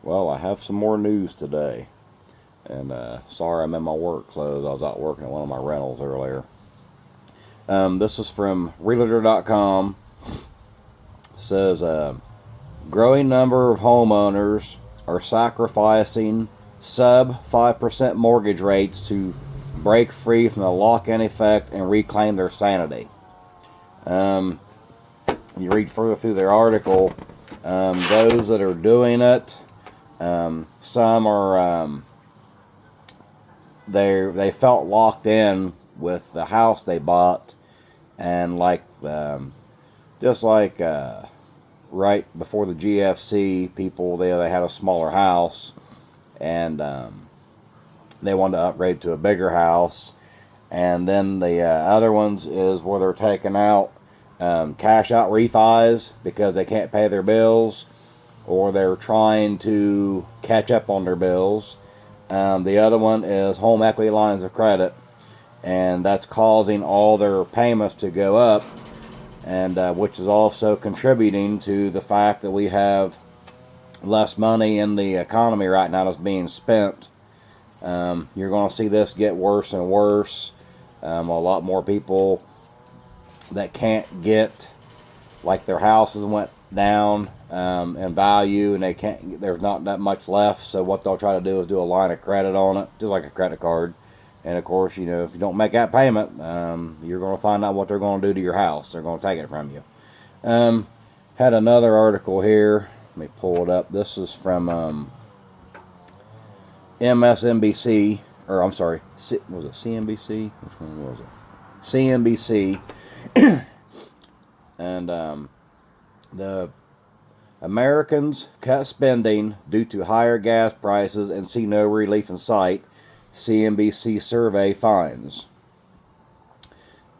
Well, I have some more news today. And sorry I'm in my work clothes. I was out working at one of my rentals earlier. This is from Realtor.com. It says growing number of homeowners are sacrificing sub 5% mortgage rates to break free from the lock-in effect and reclaim their sanity. You read further through their article, those that are doing it, some are they felt locked in with the house they bought, and just like right before the GFC, people they had a smaller house, and they wanted to upgrade to a bigger house, and then the other ones is where they're taking out cash out refis because they can't pay their bills, or they're trying to catch up on their bills. The other one is home equity lines of credit, and that's causing all their payments to go up, and which is also contributing to the fact that we have less money in the economy right now that's being spent. You're going to see this get worse and worse. A lot more people that can't get, like their houses went down in value, and they can't. There's not that much left. So what they'll try to do is do a line of credit on it, just like a credit card. And of course, if you don't make that payment, you're going to find out what they're going to do to your house. They're going to take it from you. Had another article here. Let me pull it up. This is from MSNBC, or I'm sorry, was it CNBC? Which one was it? CNBC. And the Americans cut spending due to higher gas prices and see no relief in sight, CNBC survey finds.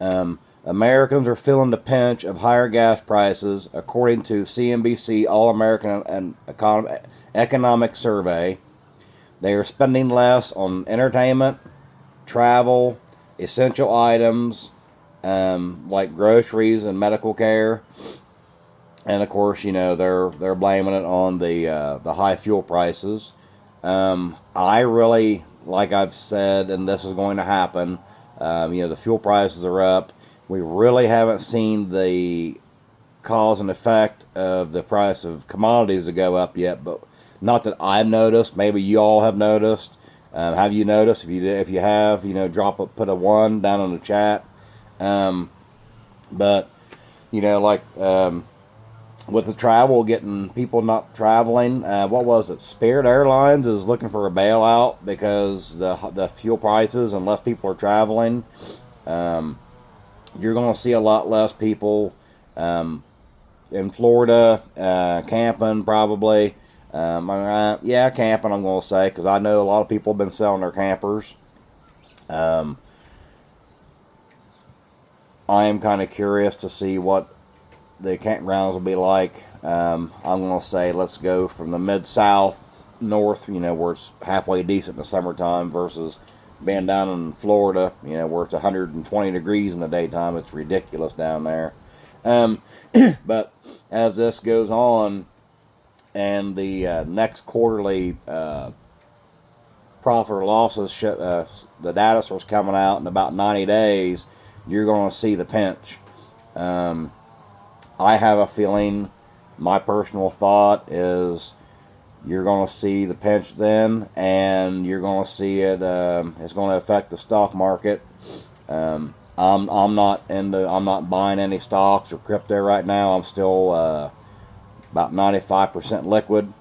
Americans are feeling the pinch of higher gas prices, according to CNBC All-American and Economic Survey. They are spending less on entertainment, travel, essential items, like groceries and medical care. And of course, they're blaming it on the high fuel prices. I really, like I've said, and this is going to happen. The fuel prices are up. We really haven't seen the cause and effect of the price of commodities to go up yet, but not that I've noticed. Maybe you all have noticed. Have you noticed? If you have, put a 1 down in the chat. But with the travel, getting people not traveling, what was it? Spirit Airlines is looking for a bailout because the fuel prices, and less people are traveling. You're going to see a lot less people in Florida camping, probably. Camping, I'm going to say, because I know a lot of people have been selling their campers. I am kind of curious to see what the campgrounds will be like. I'm going to say let's go from the mid-south north, where it's halfway decent in the summertime, versus being down in Florida, where it's 120 degrees in the daytime. It's ridiculous down there. But as this goes on, and the next quarterly profit or losses, the data starts coming out in about 90 days, you're going to see the pinch. I have a feeling, my personal thought is, you're going to see the pinch then, and you're going to see it. It's going to affect the stock market. I'm not buying any stocks or crypto right now. I'm still about 95% liquid,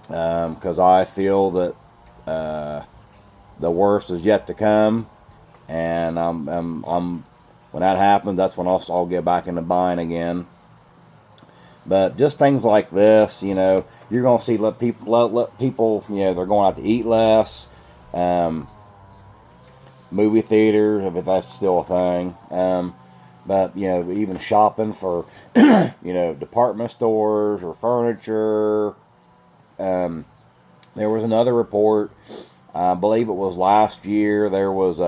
because I feel that the worst is yet to come, and when that happens, that's when I'll get back into buying again. But just things like this, you're going to see let people, they're going out to eat less. Movie theaters, if that's still a thing. But, even shopping for, department stores or furniture. There was another report, I believe it was last year, there was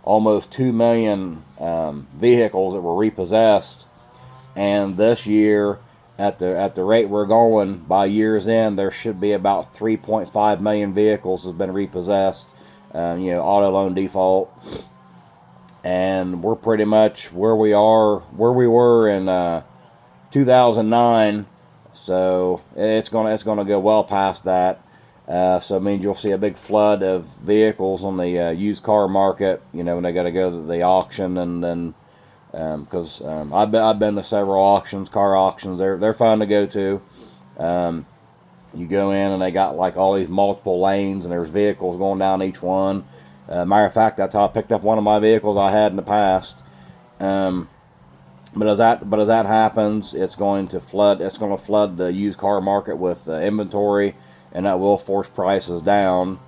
almost 2 million vehicles that were repossessed. And this year, at the rate we're going, by year's end, there should be about 3.5 million vehicles has been repossessed. Auto loan default, and we're pretty much where we were in 2009. So it's gonna go well past that. So it means you'll see a big flood of vehicles on the used car market. When they got to go to the auction, and then because I've been to several auctions, car auctions. They're fun to go to. You go in and they got like all these multiple lanes, and there's vehicles going down each one. Matter of fact, that's how I picked up one of my vehicles I had in the past. But as that happens, it's going to flood. It's going to flood the used car market with inventory, and that will force prices down.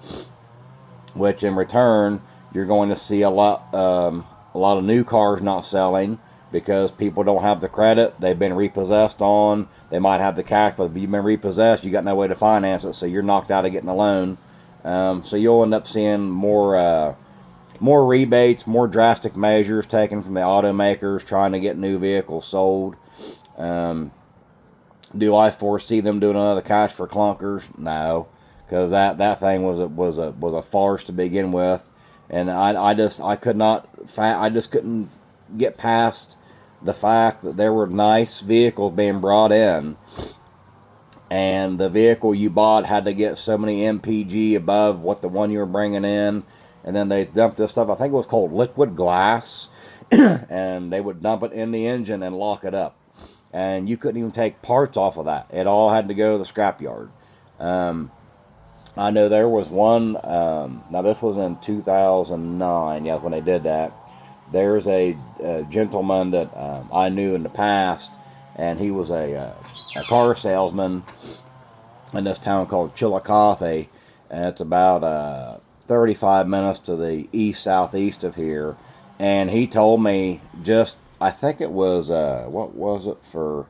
Which in return, you're going to see a lot of new cars not selling because people don't have the credit. They've been repossessed on. They might have the cash, but if you've been repossessed, you got no way to finance it, so you're knocked out of getting a loan. So you'll end up seeing more rebates, more drastic measures taken from the automakers trying to get new vehicles sold. Do I foresee them doing another cash for clunkers? No, because that thing was a farce to begin with, and I just couldn't get past the fact that there were nice vehicles being brought in, and the vehicle you bought had to get so many MPG above what the one you were bringing in, and then they dumped this stuff. I think it was called liquid glass, and they would dump it in the engine and lock it up, and you couldn't even take parts off of that. It all had to go to the scrapyard. I know there was one. Now this was in 2009. Yeah, when they did that. There's a gentleman that I knew in the past, and he was a car salesman in this town called Chillicothe, and it's about 35 minutes to the southeast of here. And he told me I think it was what was it for?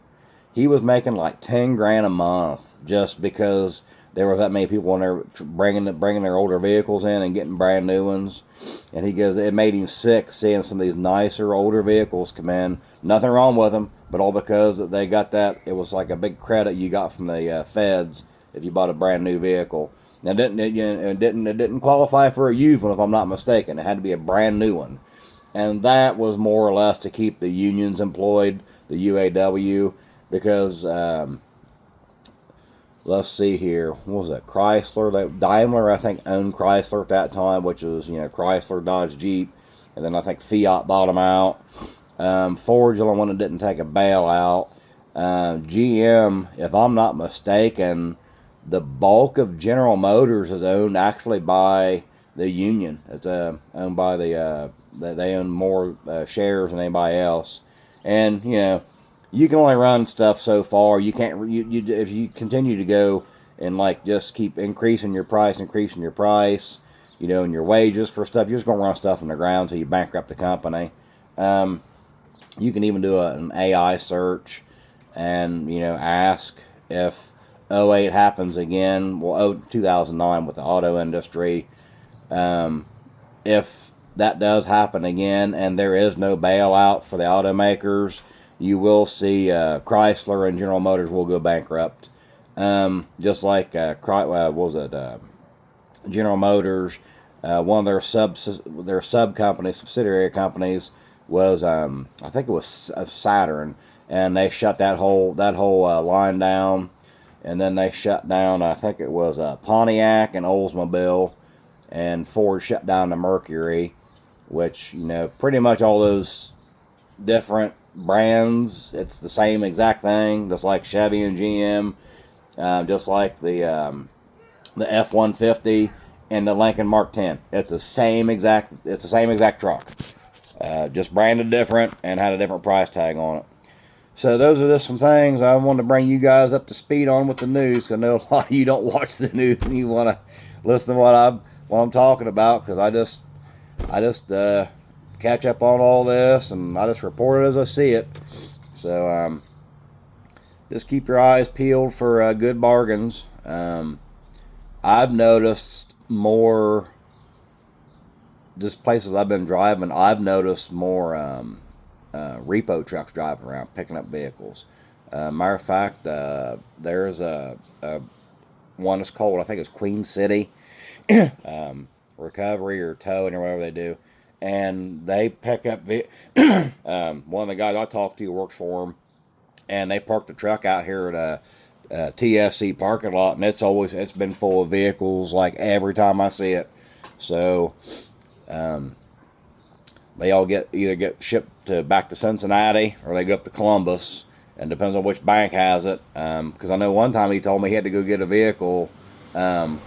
He was making like 10 grand a month just because there was that many people in there bringing their older vehicles in and getting brand new ones. And he goes, it made him sick seeing some of these nicer older vehicles come in. Nothing wrong with them, but all because they got that. It was like a big credit you got from the feds if you bought a brand new vehicle. Now it didn't qualify for a used one, if I'm not mistaken. It had to be a brand new one, and that was more or less to keep the unions employed, the UAW, because. Let's see here. What was it? Chrysler. Daimler, I think, owned Chrysler at that time, which was, Chrysler, Dodge, Jeep. And then I think Fiat bought them out. Ford's the only one that didn't take a bailout. GM, if I'm not mistaken, the bulk of General Motors is owned actually by the union. It's owned by they own more shares than anybody else. And, you can only run stuff so far. You can't. If you continue to go and just keep increasing your price, and your wages for stuff, you're just gonna run stuff in the ground until you bankrupt the company. You can even do an AI search and ask if '08 happens again. Well, 2009 with the auto industry. If that does happen again, and there is no bailout for the automakers, you will see Chrysler and General Motors will go bankrupt. Just like what was it? General Motors, one of their sub companies, subsidiary companies, was I think it was Saturn, and they shut that whole line down, and then they shut down, I think it was Pontiac and Oldsmobile, and Ford shut down the Mercury, which pretty much all those different brands, it's the same exact thing, just like Chevy and GM, just like the F-150 and the Lincoln Mark 10. It's the same exact truck, just branded different and had a different price tag on it. So those are just some things I wanted to bring you guys up to speed on with the news, because I know a lot of you don't watch the news and you want to listen to what I'm talking about, because I just catch up on all this, and I just report it as I see it. So just keep your eyes peeled for good bargains. I've noticed more, just places I've been driving, I've noticed more repo trucks driving around picking up vehicles. Matter of fact, there's a one that's called, I think it's Queen City, recovery or towing or whatever they do, and they pick up one of the guys I talked to works for them, and they parked the truck out here at a TSC parking lot, and it's been full of vehicles like every time I see it. So they all either get shipped back to Cincinnati or they go up to Columbus, and depends on which bank has it. Because I know one time he told me he had to go get a vehicle, and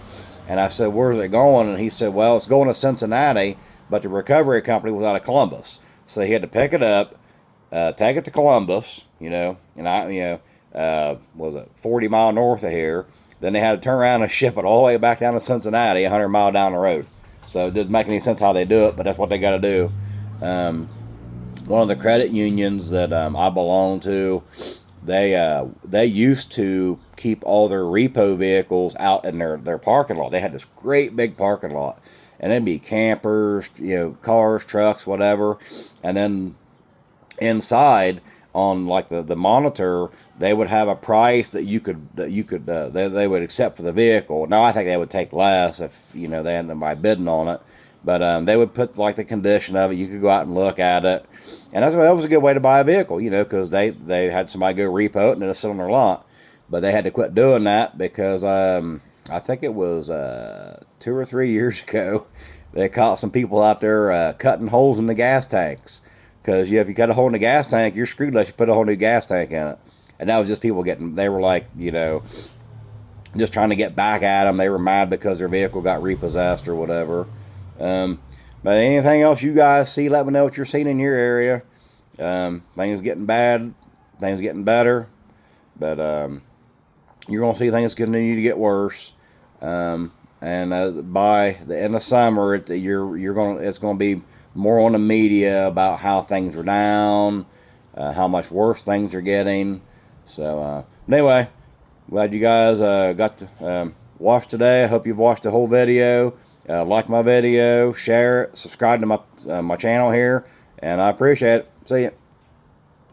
I said, "Where's it going?" And he said, "Well, it's going to Cincinnati, but the recovery company was out of Columbus, so he had to pick it up, take it to Columbus, and was it 40 mile north of here? Then they had to turn around and ship it all the way back down to Cincinnati, 100 mile down the road. So it doesn't make any sense how they do it, but that's what they got to do." One of the credit unions that I belong to, they used to keep all their repo vehicles out in their parking lot. They had this great big parking lot, and it'd be campers, cars, trucks, whatever, and then inside on like the monitor, they would have a price that they would accept for the vehicle. Now I think they would take less if they hadn't by bidding on it, but they would put like the condition of it. You could go out and look at it, and that was a good way to buy a vehicle, because they had somebody go repo it and it'll sit on their lot. But they had to quit doing that because I think it was 2 or 3 years ago, they caught some people out there cutting holes in the gas tanks. Because if you cut a hole in the gas tank, you're screwed unless you put a whole new gas tank in it. And that was just people they were like, just trying to get back at them. They were mad because their vehicle got repossessed or whatever. But anything else you guys see, let me know what you're seeing in your area. Things getting bad, things getting better. But you're going to see things continue to get worse. And by the end of summer, it's going to be more on the media about how things are down, how much worse things are getting. So anyway, glad you guys got to watch today. I hope you've watched the whole video. Like my video, share it, subscribe to my channel here, and I appreciate it. See ya.